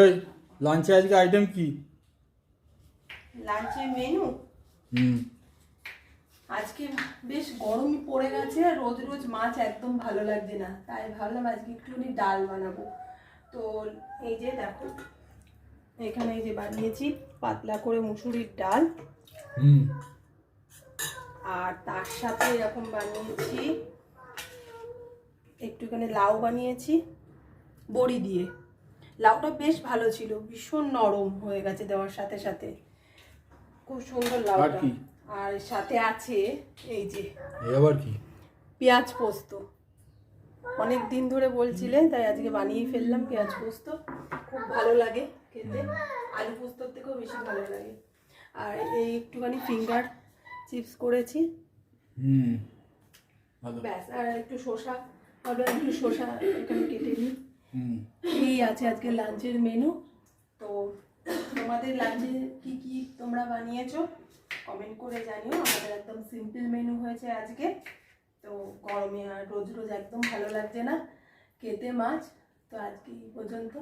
এই লাঞ্চে আজকে আইটেম কি? লাঞ্চের মেনু আজকে বেশ গরমই পড়ে গেছে, আর রোজ রোজ মাছ একদম ভালো লাগছে না, তাই ভাবলাম আজকে একটুখানি ডাল বানাবো। তো এই যে দেখো, এখানে এই যে বানিয়েছি পাতলা করে মুসুরির ডাল, আর তার সাথে এরকম বানিয়েছি একটুখানি লাউ বানিয়েছি বড়ি দিয়ে। লাউটা বেশ ভালো ছিল, ভীষণ নরম হয়ে গেছে দেওয়ার সাথে সাথে, খুব সুন্দর লাউটা। আর সাথে আছে এই যে আবার কি, পেঁয়াজ পোস্ত। অনেক দিন ধরে বলছিলেন, তাই আজকে বানিয়ে ফেললাম পেঁয়াজ পোস্ত। খুব ভালো লাগে খেতে, আলু পোস্তর থেকেও বেশি ভালো লাগে। আর এই একটুখানি ফিঙ্গার চিপস করেছি, ব্যাস। আর একটু শসা, ভাবলাম একটু শসা এখানে কেটে নিই। এই আছে আজকে লাঞ্চের মেনু। তো তোমাদের লাঞ্চে কি কি তোমরা বানিয়েছো কমেন্ট করে জানিও। আমাদের একদম সিম্পল মেনু হয়েছে আজকে। তো গরমে আর রোজ রোজ একদম ভালো লাগছে না খেতে মাছ। তো আজকে এই পর্যন্ত।